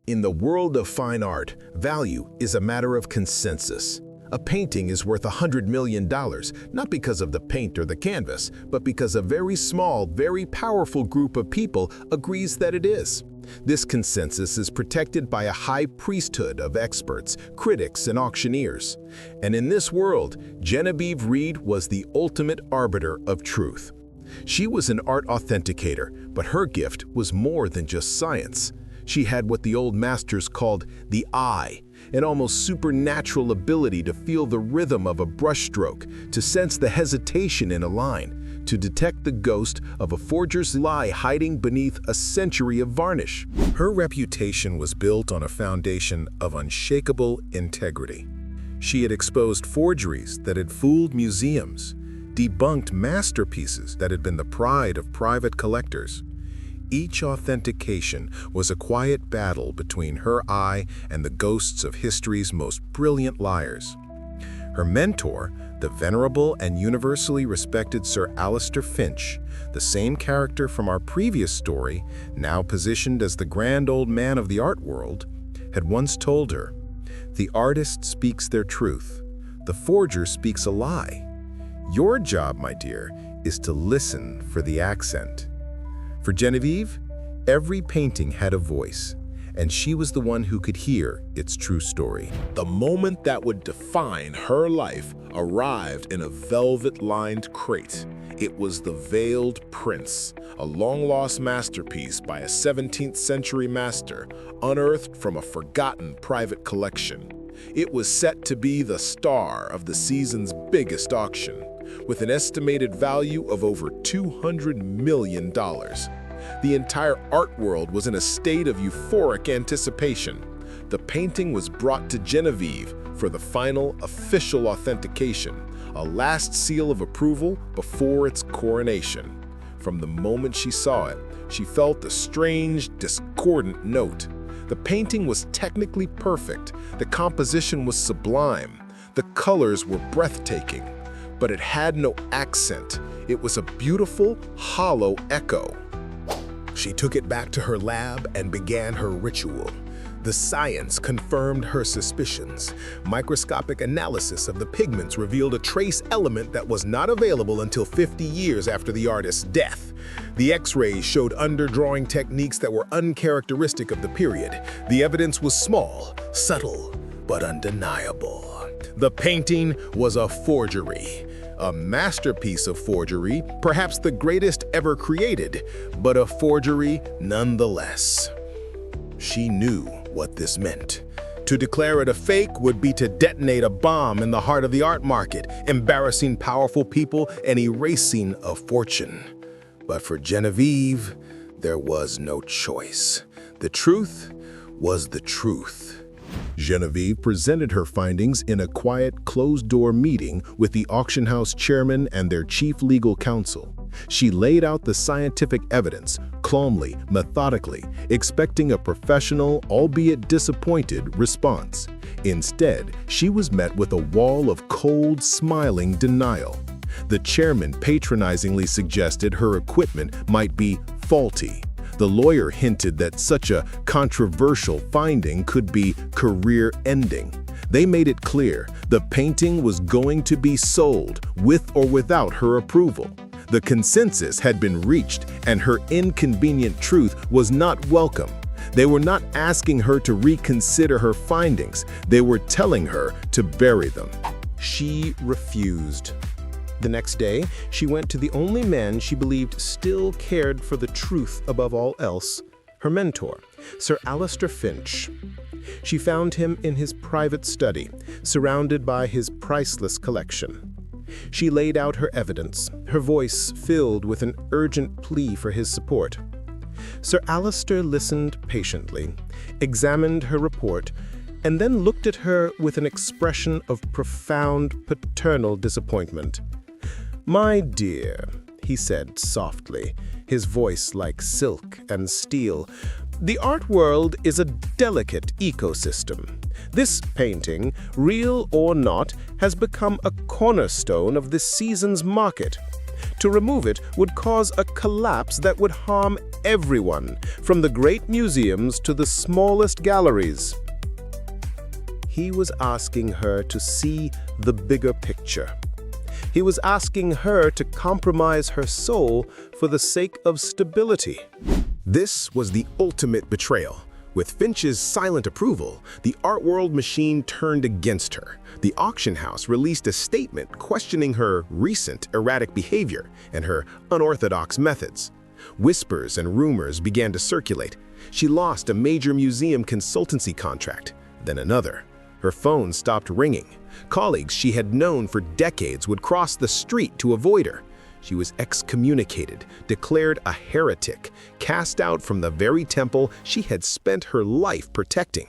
In the world of fine art, value is a matter of consensus. A painting is worth $100 million, not because of the paint or the canvas, but because a very small, very powerful group of people agrees that it is. This consensus is protected by a high priesthood of experts, critics, and auctioneers. And in this world, Genevieve Reed was the ultimate arbiter of truth. She was an art authenticator, but her gift was more than just science. She had what the old masters called the eye, an almost supernatural ability to feel the rhythm of a brushstroke, to sense the hesitation in a line, to detect the ghost of a forger's lie hiding beneath a century of varnish. Her reputation was built on a foundation of unshakable integrity. She had exposed forgeries that had fooled museums, debunked masterpieces that had been the pride of private collectors. Each authentication was a quiet battle between her eye and the ghosts of history's most brilliant liars. Her mentor, the venerable and universally respected Sir Alistair Finch, the same character from our previous story, now positioned as the grand old man of the art world, had once told her, "The artist speaks their truth. The forger speaks a lie. Your job, my dear, is to listen for the accent." For Genevieve, every painting had a voice, and she was the one who could hear its true story. The moment that would define her life arrived in a velvet-lined crate. It was The Veiled Prince, a long-lost masterpiece by a 17th century master, unearthed from a forgotten private collection. It was set to be the star of the season's biggest auction, with an estimated value of over $200 million. The entire art world was in a state of euphoric anticipation. The painting was brought to Genevieve for the final official authentication, a last seal of approval before its coronation. From the moment she saw it, she felt a strange, discordant note. The painting was technically perfect, the composition was sublime, the colors were breathtaking, but it had no accent. It was a beautiful, hollow echo. She took it back to her lab and began her ritual. The science confirmed her suspicions. Microscopic analysis of the pigments revealed a trace element that was not available until 50 years after the artist's death. The X-rays showed underdrawing techniques that were uncharacteristic of the period. The evidence was small, subtle, but undeniable. The painting was a forgery. A masterpiece of forgery, perhaps the greatest ever created, but a forgery nonetheless. She knew what this meant. To declare it a fake would be to detonate a bomb in the heart of the art market, embarrassing powerful people and erasing a fortune. But for Genevieve, there was no choice. The truth was the truth. Genevieve presented her findings in a quiet, closed-door meeting with the auction house chairman and their chief legal counsel. She laid out the scientific evidence, calmly, methodically, expecting a professional, albeit disappointed, response. Instead, she was met with a wall of cold, smiling denial. The chairman patronizingly suggested her equipment might be faulty. The lawyer hinted that such a controversial finding could be career-ending. They made it clear the painting was going to be sold with or without her approval. The consensus had been reached, and her inconvenient truth was not welcome. They were not asking her to reconsider her findings. They were telling her to bury them. She refused. The next day, she went to the only man she believed still cared for the truth above all else, her mentor, Sir Alistair Finch. She found him in his private study, surrounded by his priceless collection. She laid out her evidence, her voice filled with an urgent plea for his support. Sir Alistair listened patiently, examined her report, and then looked at her with an expression of profound paternal disappointment. "My dear," he said softly, his voice like silk and steel, "the art world is a delicate ecosystem. This painting, real or not, has become a cornerstone of this season's market. To remove it would cause a collapse that would harm everyone, from the great museums to the smallest galleries. He was asking her to see the bigger picture. He was asking her to compromise her soul for the sake of stability. This was the ultimate betrayal. With Finch's silent approval, the art world machine turned against her. The auction house released a statement questioning her recent erratic behavior and her unorthodox methods. Whispers and rumors began to circulate. She lost a major museum consultancy contract, then another. Her phone stopped ringing. Colleagues she had known for decades would cross the street to avoid her. She was excommunicated, declared a heretic, cast out from the very temple she had spent her life protecting.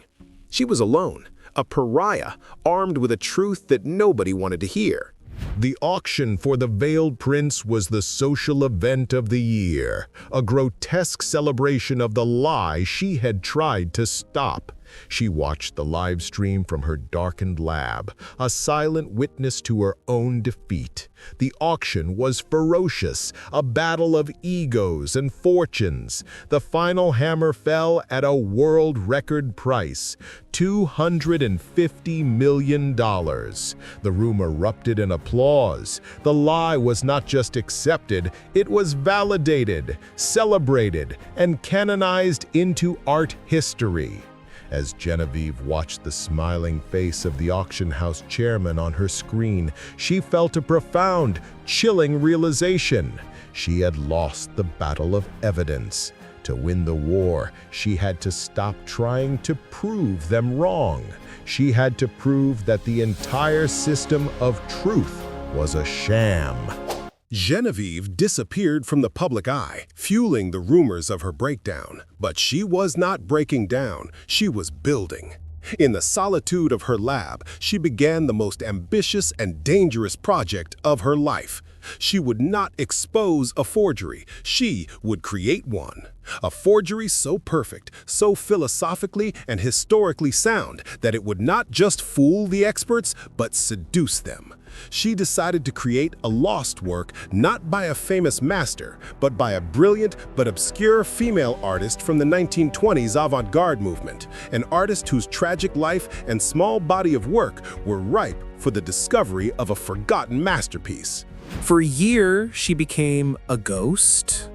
She was alone, a pariah, armed with a truth that nobody wanted to hear. The auction for the Veiled Prince was the social event of the year, a grotesque celebration of the lie she had tried to stop. She watched the live stream from her darkened lab, a silent witness to her own defeat. The auction was ferocious, a battle of egos and fortunes. The final hammer fell at a world record price, $250 million. The room erupted in applause. The lie was not just accepted, it was validated, celebrated, and canonized into art history. As Genevieve watched the smiling face of the auction house chairman on her screen, she felt a profound, chilling realization. She had lost the battle of evidence. To win the war, she had to stop trying to prove them wrong. She had to prove that the entire system of truth was a sham. Genevieve disappeared from the public eye, fueling the rumors of her breakdown. But she was not breaking down, she was building. In the solitude of her lab, she began the most ambitious and dangerous project of her life. She would not expose a forgery, she would create one. A forgery so perfect, so philosophically and historically sound that it would not just fool the experts, but seduce them. She decided to create a lost work not by a famous master, but by a brilliant but obscure female artist from the 1920s avant-garde movement, an artist whose tragic life and small body of work were ripe for the discovery of a forgotten masterpiece. For a year, she became a ghost.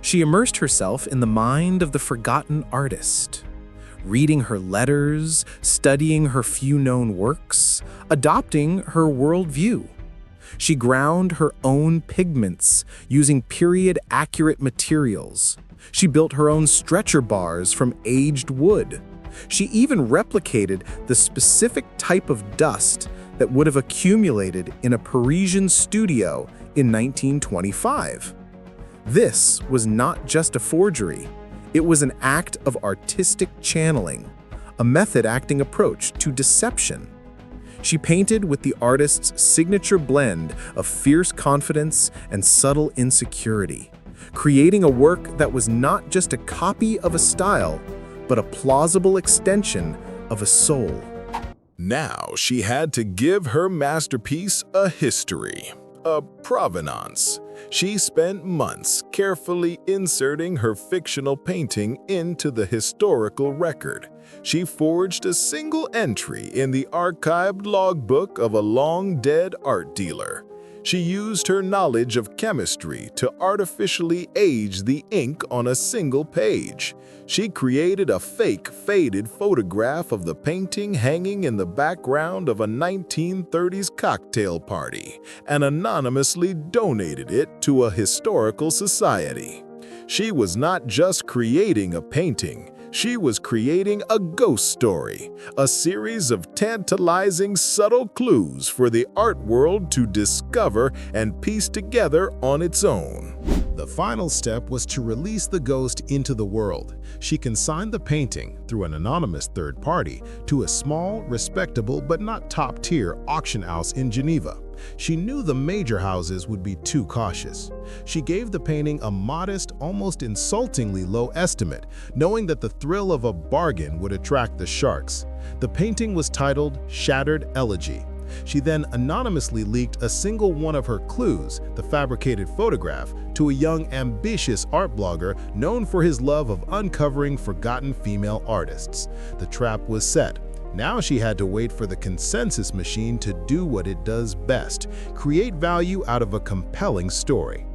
She immersed herself in the mind of the forgotten artist, reading her letters, studying her few known works, adopting her worldview. She ground her own pigments using period-accurate materials. She built her own stretcher bars from aged wood. She even replicated the specific type of dust that would have accumulated in a Parisian studio in 1925. This was not just a forgery. It was an act of artistic channeling, a method-acting approach to deception. She painted with the artist's signature blend of fierce confidence and subtle insecurity, creating a work that was not just a copy of a style, but a plausible extension of a soul. Now she had to give her masterpiece a history, a provenance. She spent months carefully inserting her fictional painting into the historical record. She forged a single entry in the archived logbook of a long-dead art dealer. She used her knowledge of chemistry to artificially age the ink on a single page. She created a fake, faded photograph of the painting hanging in the background of a 1930s cocktail party and anonymously donated it to a historical society. She was not just creating a painting, she was creating a ghost story, a series of tantalizing, subtle clues for the art world to discover and piece together on its own. The final step was to release the ghost into the world. She consigned the painting, through an anonymous third party, to a small, respectable but not top-tier auction house in Geneva. She knew the major houses would be too cautious. She gave the painting a modest, almost insultingly low estimate, knowing that the thrill of a bargain would attract the sharks. The painting was titled Shattered Elegy. She then anonymously leaked a single one of her clues, the fabricated photograph, to a young, ambitious art blogger known for his love of uncovering forgotten female artists. The trap was set. Now she had to wait for the consensus machine to do what it does best: create value out of a compelling story.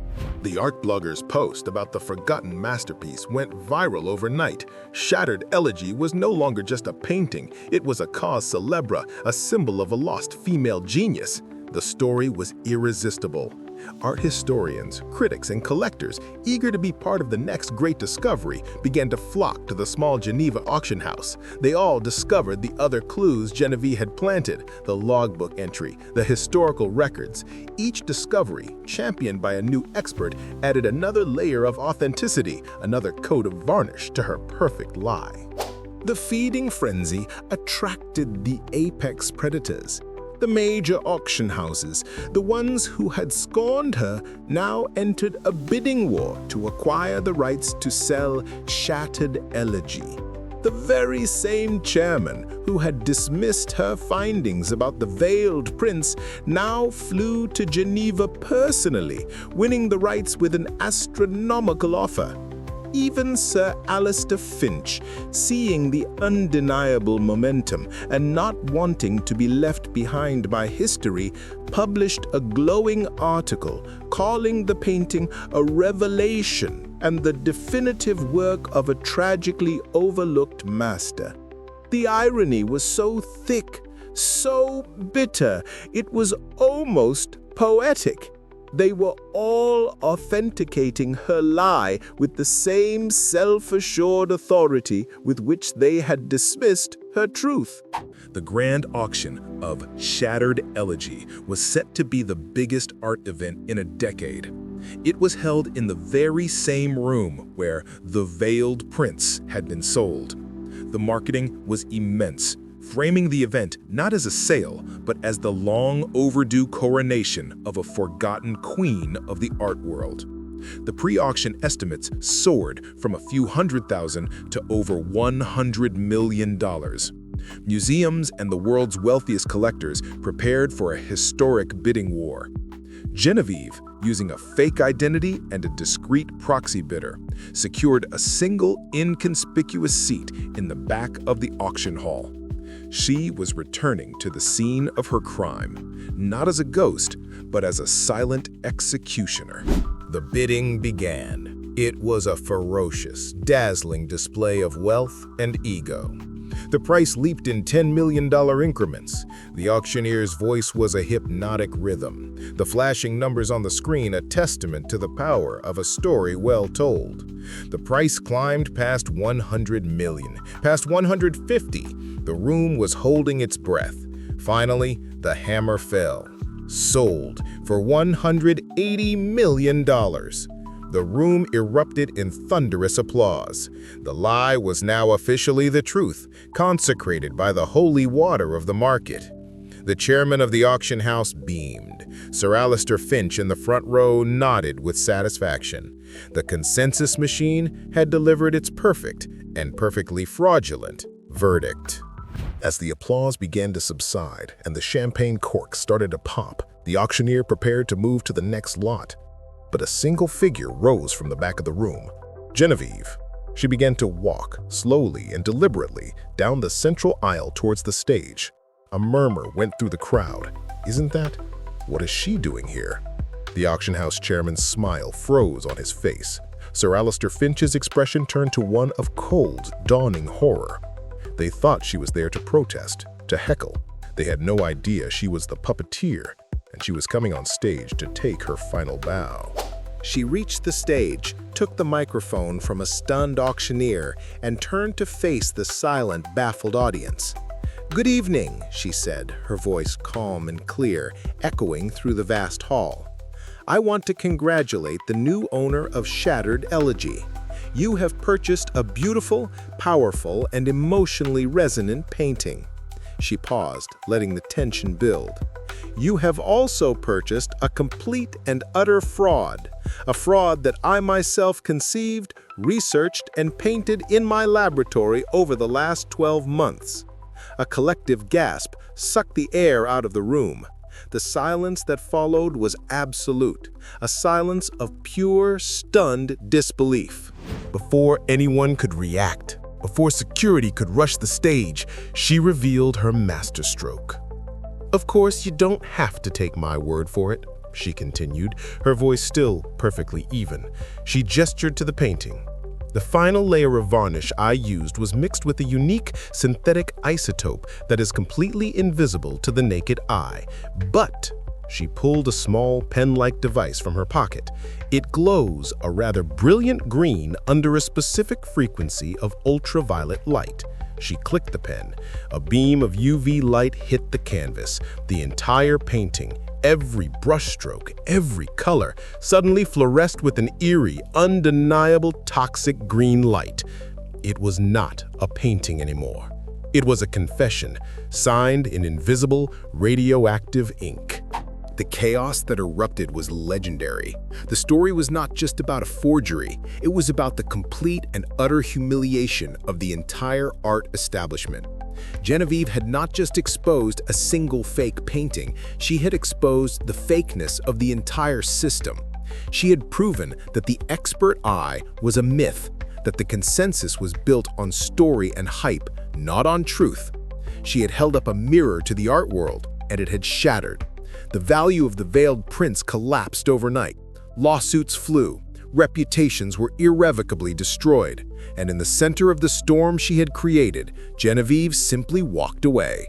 The art blogger's post about the forgotten masterpiece went viral overnight. Shattered Elegy was no longer just a painting, it was a cause célèbre, a symbol of a lost female genius. The story was irresistible. Art historians, critics, and collectors, eager to be part of the next great discovery, began to flock to the small Geneva auction house. They all discovered the other clues Genevieve had planted: the logbook entry, the historical records. Each discovery, championed by a new expert, added another layer of authenticity, another coat of varnish to her perfect lie. The feeding frenzy attracted the apex predators. The major auction houses, the ones who had scorned her, now entered a bidding war to acquire the rights to sell Shattered Elegy. The very same chairman who had dismissed her findings about the veiled prince now flew to Geneva personally, winning the rights with an astronomical offer. Even Sir Alistair Finch, seeing the undeniable momentum and not wanting to be left behind by history, published a glowing article calling the painting a revelation and the definitive work of a tragically overlooked master. The irony was so thick, so bitter, it was almost poetic. They were all authenticating her lie with the same self-assured authority with which they had dismissed her truth. The grand auction of Shattered Elegy was set to be the biggest art event in a decade. It was held in the very same room where The Veiled Prince had been sold. The marketing was immense, framing the event not as a sale, but as the long-overdue coronation of a forgotten queen of the art world. The pre-auction estimates soared from a few $100,000 to over $100 million. Museums and the world's wealthiest collectors prepared for a historic bidding war. Genevieve, using a fake identity and a discreet proxy bidder, secured a single inconspicuous seat in the back of the auction hall. She was returning to the scene of her crime, not as a ghost, but as a silent executioner. The bidding began. It was a ferocious, dazzling display of wealth and ego. The price leaped in $10 million increments. The auctioneer's voice was a hypnotic rhythm, the flashing numbers on the screen a testament to the power of a story well told. The price climbed past 100 million, past 150. The room was holding its breath. Finally, the hammer fell. Sold for $180 million. The room erupted in thunderous applause. The lie was now officially the truth, consecrated by the holy water of the market. The chairman of the auction house beamed. Sir Alistair Finch in the front row nodded with satisfaction. The consensus machine had delivered its perfect and perfectly fraudulent verdict. As the applause began to subside and the champagne corks started to pop, the auctioneer prepared to move to the next lot. But a single figure rose from the back of the room. Genevieve. She began to walk slowly and deliberately down the central aisle towards the stage. A murmur went through the crowd. Isn't that? What is she doing here? The auction house chairman's smile froze on his face. Sir Alistair Finch's expression turned to one of cold, dawning horror. They thought she was there to protest, to heckle. They had no idea she was the puppeteer, and she was coming on stage to take her final bow. She reached the stage, took the microphone from a stunned auctioneer, and turned to face the silent, baffled audience. "Good evening," she said, her voice calm and clear, echoing through the vast hall. "I want to congratulate the new owner of Shattered Elegy. You have purchased a beautiful, powerful, and emotionally resonant painting." She paused, letting the tension build. "You have also purchased a complete and utter fraud, a fraud that I myself conceived, researched, and painted in my laboratory over the last 12 months. A collective gasp sucked the air out of the room. The silence that followed was absolute, a silence of pure, stunned disbelief. Before anyone could react, before security could rush the stage, she revealed her masterstroke. "Of course, you don't have to take my word for it," she continued, her voice still perfectly even. She gestured to the painting. "The final layer of varnish I used was mixed with a unique synthetic isotope that is completely invisible to the naked eye. But," she pulled a small pen-like device from her pocket, "it glows a rather brilliant green under a specific frequency of ultraviolet light." She clicked the pen. A beam of UV light hit the canvas. The entire painting, every brushstroke, every color, suddenly fluoresced with an eerie, undeniable toxic green light. It was not a painting anymore. It was a confession, signed in invisible, radioactive ink. The chaos that erupted was legendary. The story was not just about a forgery, it was about the complete and utter humiliation of the entire art establishment. Genevieve had not just exposed a single fake painting, she had exposed the fakeness of the entire system. She had proven that the expert eye was a myth, that the consensus was built on story and hype, not on truth. She had held up a mirror to the art world, and it had shattered. The value of the veiled prince collapsed overnight. Lawsuits flew, reputations were irrevocably destroyed, and in the center of the storm she had created, Genevieve simply walked away.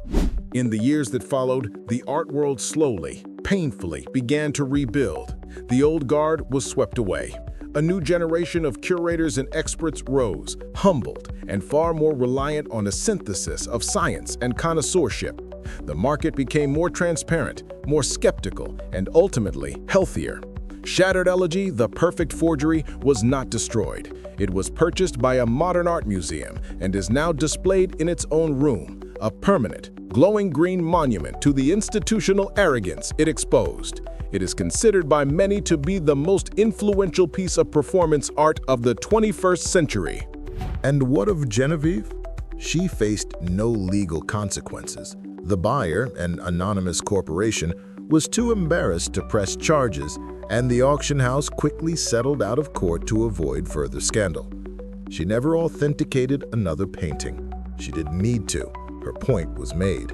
In the years that followed, the art world slowly, painfully began to rebuild. The old guard was swept away. A new generation of curators and experts rose, humbled, and far more reliant on a synthesis of science and connoisseurship. The market became more transparent, more skeptical, and ultimately healthier. Shattered Elegy, the perfect forgery, was not destroyed. It was purchased by a modern art museum and is now displayed in its own room, a permanent, glowing green monument to the institutional arrogance it exposed. It is considered by many to be the most influential piece of performance art of the 21st century. And what of Genevieve? She faced no legal consequences. The buyer, an anonymous corporation, was too embarrassed to press charges, and the auction house quickly settled out of court to avoid further scandal. She never authenticated another painting. She didn't need to. Her point was made.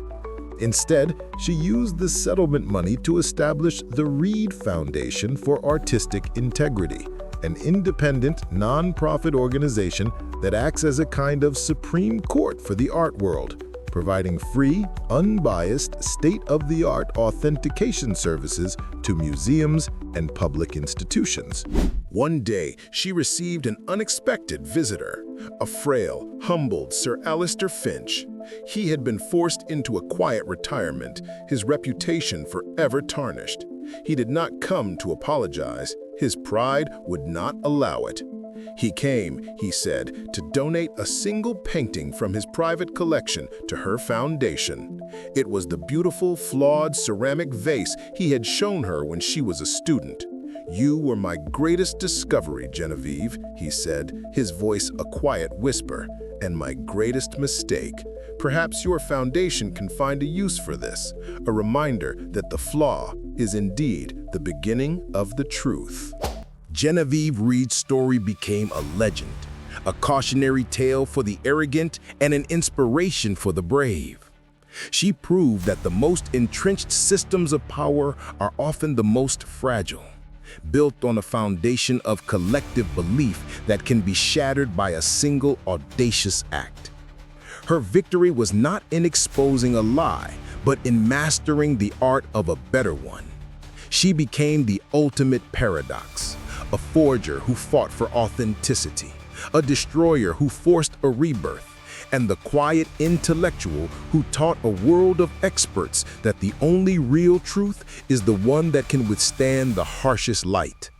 Instead, she used the settlement money to establish the Reed Foundation for Artistic Integrity, an independent, non-profit organization that acts as a kind of Supreme Court for the art world, providing free, unbiased, state-of-the-art authentication services to museums and public institutions. One day, she received an unexpected visitor, a frail, humbled Sir Alistair Finch. He had been forced into a quiet retirement, his reputation forever tarnished. He did not come to apologize. His pride would not allow it. He came, he said, to donate a single painting from his private collection to her foundation. It was the beautiful, flawed ceramic vase he had shown her when she was a student. "You were my greatest discovery, Genevieve," he said, his voice a quiet whisper, "and my greatest mistake. Perhaps your foundation can find a use for this, a reminder that the flaw is indeed the beginning of the truth." Genevieve Reed's story became a legend, a cautionary tale for the arrogant and an inspiration for the brave. She proved that the most entrenched systems of power are often the most fragile, built on a foundation of collective belief that can be shattered by a single audacious act. Her victory was not in exposing a lie, but in mastering the art of a better one. She became the ultimate paradox, a forger who fought for authenticity, a destroyer who forced a rebirth, and the quiet intellectual who taught a world of experts that the only real truth is the one that can withstand the harshest light.